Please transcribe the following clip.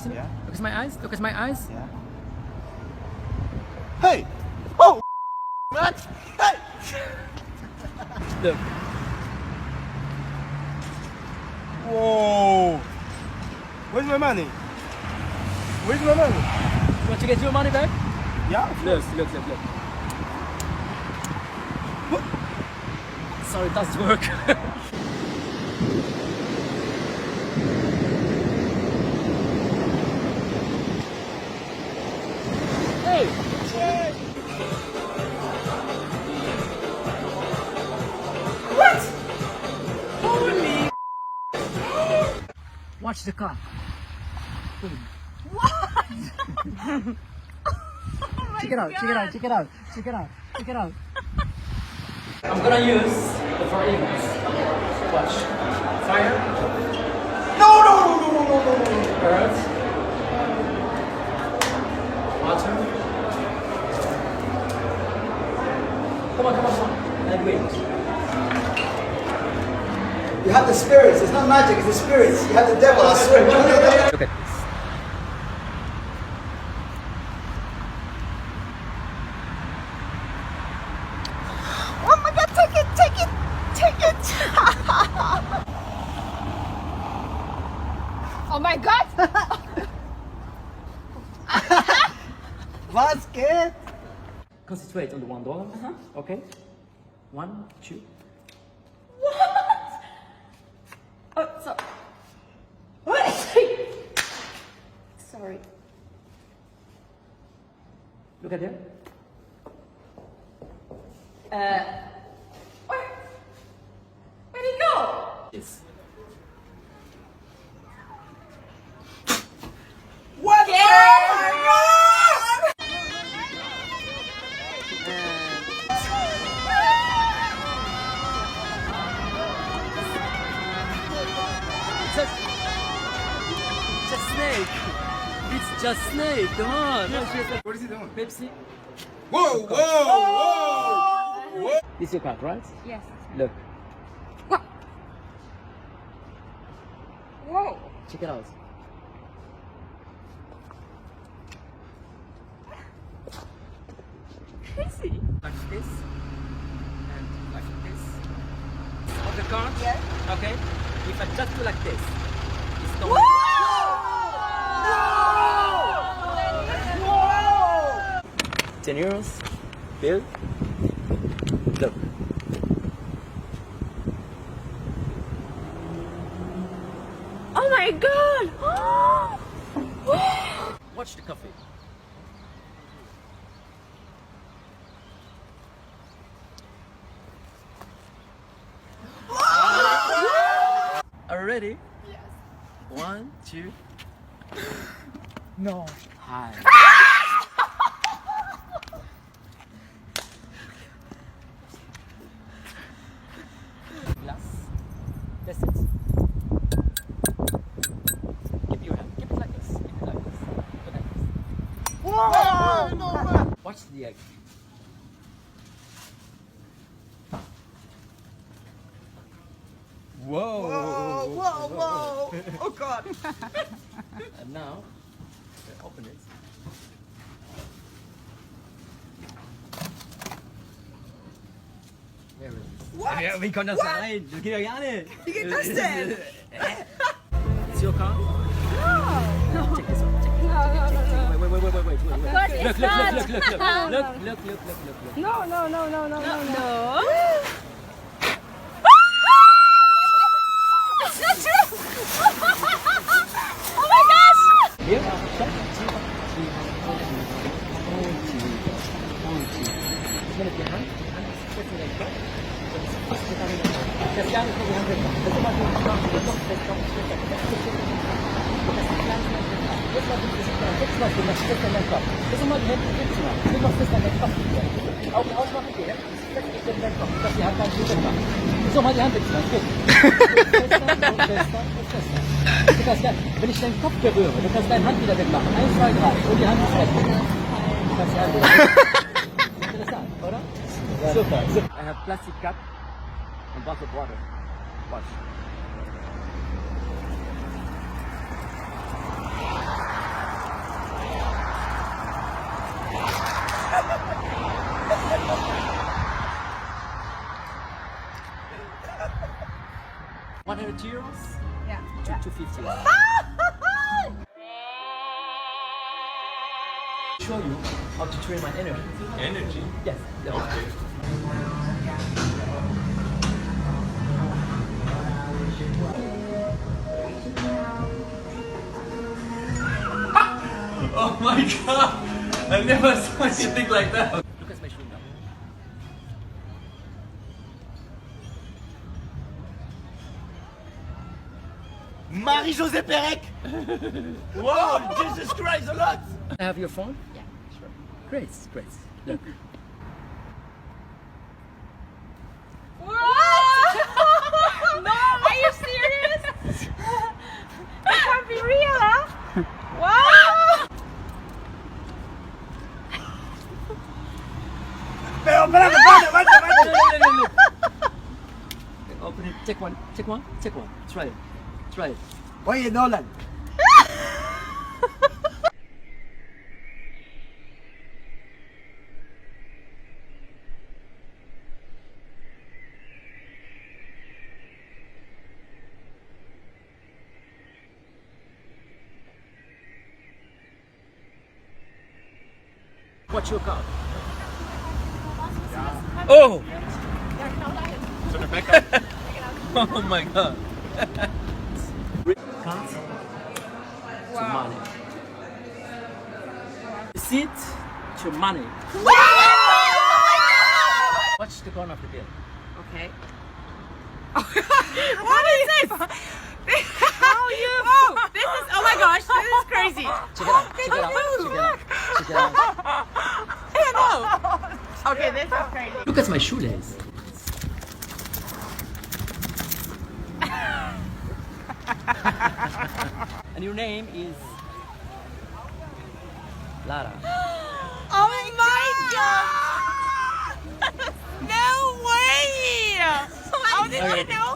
to me. Yeah. Look at my eyes. Look at my eyes. Yeah. Hey! Oh! Man! Hey! Look. Whoa! Where's my money? Where's my money? You want to get your money back? Yeah? Look. Sorry, it doesn't work. Hey! What? Holy! Watch the car. Check it out. I'm gonna use the four events. Watch. Fire. No! Earth. Water. Come on. And wind. You have the spirits. It's not magic, it's the spirits. You have the devil, I swear. Look at this. Oh my god, take it! Oh my god! Basket. Concentrate on the $1. Okay. 1, 2. Oh, sorry. Look at there. Where'd he go? Yes. What? Just snake. It's just snake. Come on. What is he doing? Pepsi. Whoa! This is your card, right? Yes. Look. Whoa. Check it out. Crazy. Like this. And like this. Of the card? Yes. Okay. If I just do like this, it's not. Whoa! 10 euros. Bill. Look. Oh my god! Watch the coffee. Are you ready? Yes. 1, 2. No. Hi. Glass. That's it. Keep your hand. Keep it like this. Keep it like this. Keep it like this. Whoa! No way! Watch the egg. Whoa! Oh god! And now, open it. There it is. What? Ja, wie kan dat zijn? Dat kun je gar niet. You get tested! It's your car? No. Check this out. Check this out. Wait. course it's Look. not. Look. No. It's not true! Oh my gosh! Here. Met je hand. Zet je like that. Das Jahr ist die Hand. Das immer so noch das kommt. Jetzt mal das Stück in den Kopf. Das immer die Hände fix machen. Du machst das dann den Kopf. Augen ausmachen, die Hände fest in den Kopf. Dass die Hand dann gut macht. So mal die Hand fix machen. Gut. Fester. Du kannst ja, wenn ich deinen Kopf berühre, du kannst deine Hand wieder wegmachen. 1, 2, 3. Und die Hand ist weg. Du kannst die Hand wieder Interessant, oder? Super. I have plastic cup and bottle of water. Watch. 100 euros Yeah. to 250. Show you how to train my energy. Energy? Yes. Okay. Oh my god! I never saw anything like that. Look at my shoe now. Marie-Josée Pérec. Wow, Jesus Christ, a lot. I have your phone? Yeah. Sure. Great, great. Look. What? No! Are you serious? That can't be real, huh? Wow! Pero, espérate. Look. Open it. Take one. Take one. Take one. Try it. Try it. Oye, Nolan. What's your card? Oh! Oh my god. Cards to money. Receipt to money. Watch the corner of the bill. Okay. What is this? How you? Oh, this is. Oh my gosh, this is crazy. Check it out. Check it out. Check it out. Check it out. No. Okay, this is crazy. Look at my shoelace. And your name is Lara. Oh my god! No way! How did Okay. you know?